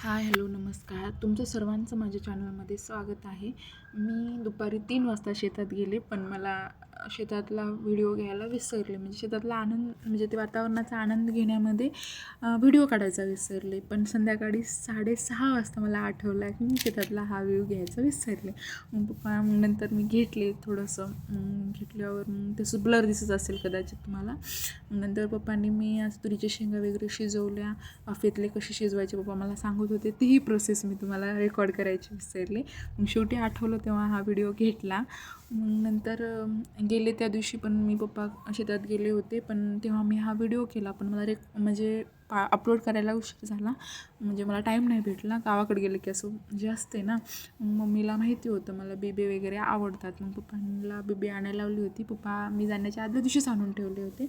हाय, hello, नमस्कार. तुमचं सर्वांचं माझ्या चॅनलमध्ये स्वागत आहे. मी दुपारी 3 वाजता शेतात गेले, पण मला शेतातला व्हिडिओ घ्यायला विसरले. म्हणजे शेतातला आनंद, म्हणजे ते वातावरणाचा आनंद घेण्यामध्ये व्हिडिओ काढायचा विसरले. पण संध्याकाळी 6:30 वाजता मला आठवलं की मी शेतातला हा व्ह्यू घ्यायचा विसरले. मग नंतर मी घेतले थोडंसं. घेतल्यावर मग तसं ब्लर दिसत असेल कदाचित तुम्हाला. नंतर पप्पांनी मी आज तुरीच्या शेंगा वगैरे शिजवल्या. वाफेतले कसे शिजवायचे पप्पा मला सांगत होते, तीही प्रोसेस मी तुम्हाला रेकॉर्ड करायची विसरले. मग शेवटी आठवलं तेव्हा हा व्हिडिओ घेतला. मग नंतर गेले त्या दिवशी पण मी पप्पा शेतात गेले होते, पण तेव्हा मी हा व्हिडिओ केला. पण मला म्हणजे अपलोड करायला उशीर झाला. म्हणजे मला टाईम नाही भेटला. गावाकडे गेले की असं जे असते ना. मम्मीला माहिती होतं मला बिबे वगैरे आवडतात. मग पप्पांना बिबे आणायला लावली होती. पप्पा मी जाण्याच्या आदल्या दिवशीच आणून ठेवले होते.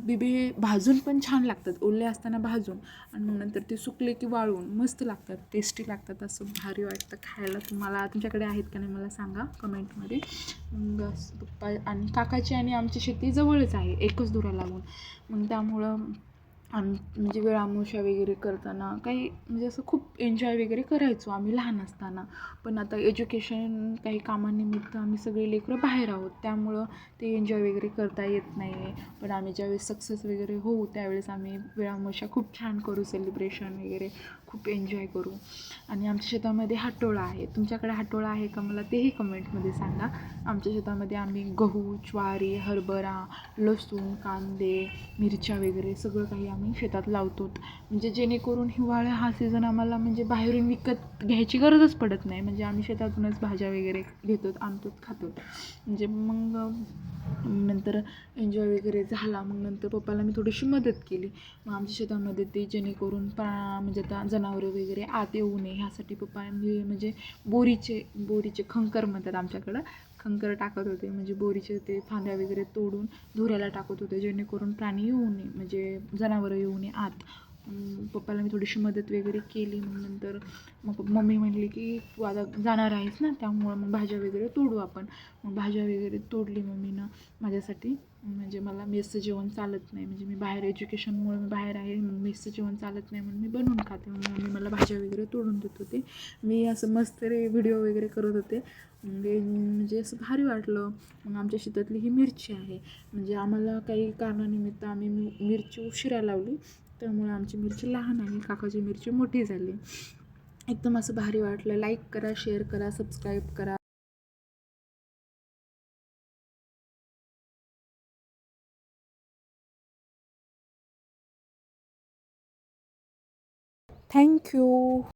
बिबे भाजून पण छान लागतात, ओले असताना भाजून, आणि मग नंतर ते सुकले की वाळून मस्त लागतात, टेस्टी लागतात, असं भारी वाटतं खायला. तुम्हाला तुमच्याकडे आहेत का नाही मला सांगा कमेंटमध्ये. बस पप्पा आणि काकाची आणि आमची शेती जवळच आहे, एकच दुरा लागून. मग त्यामुळं म्हणजे वेळामुळा वगैरे करताना काही म्हणजे असं खूप एन्जॉय वगैरे करायचो आम्ही लहान असताना. पण आता एज्युकेशन काही कामानिमित्त आम्ही सगळे लेकरं बाहेर आहोत, त्यामुळं ते एन्जॉय वगैरे करता येत नाही आहे. पण आम्ही ज्यावेळेस सक्सेस वगैरे होऊ त्यावेळेस आम्ही वेळामुळा खूप छान करू, सेलिब्रेशन वगैरे खूप एन्जॉय करू. आणि आमच्या शेतामध्ये हातोळा आहे. तुमच्याकडे हातोळा आहे का मला तेही कमेंटमध्ये सांगा. आमच्या शेतामध्ये आम्ही गहू, ज्वारी, हरभरा, लसूण, कांदे, मिरच्या वगैरे सगळं काही आम्ही शेतात लावतो. म्हणजे जेणेकरून हिवाळा हा सीझन आम्हाला म्हणजे बाहेरून विकत घ्यायची गरजच पडत नाही. म्हणजे आम्ही शेतातूनच भाज्या वगैरे घेतो, आणतो, खातो. म्हणजे मग नंतर एन्जॉय वगैरे झाला. मग नंतर पप्पाला मी थोडीशी मदत केली. मग आमच्या शेतामध्ये ते जेणेकरून म्हणजे आता जनावरं वगैरे आत येऊ नये ह्यासाठी पप्पांनी म्हणजे बोरीचे खंकर म्हणतात आमच्याकडं, खंकर टाकत होते. म्हणजे बोरीचे ते फांद्या वगैरे तोडून धुऱ्याला टाकत होते, जेणेकरून प्राणी येऊ नये, म्हणजे जनावरं येऊ नये आत. पप्पाला मी थोडीशी मदत वगैरे केली. मग नंतर मग मम्मी म्हणली की तू आता जाणार आहेस ना, त्यामुळं मग भाज्या वगैरे तोडू आपण. मग भाज्या वगैरे तोडली मम्मीनं माझ्यासाठी. म्हणजे मला मेसचं जेवण चालत नाही, म्हणजे मी बाहेर एज्युकेशनमुळे मी बाहेर आहे, मग मेसचं जेवण चालत नाही म्हणून मी बनवून खाते. मग मम्मी मला भाज्या वगैरे तोडून देत होते. मी असं मस्त व्हिडिओ वगैरे करत होते. म्हणजे असं भारी वाटलं. मग आमच्या शेतातली ही मिरची आहे. म्हणजे आम्हाला काही कारणानिमित्त आम्ही मिरची उशिरा लावली, त्यामुळे आमची मिरची लहान आहे, काकाची मिरची मोठी झाली. एकदम असं भारी वाटलं. लाईक करा, शेअर करा, सबस्क्राईब करा. थँक्यू.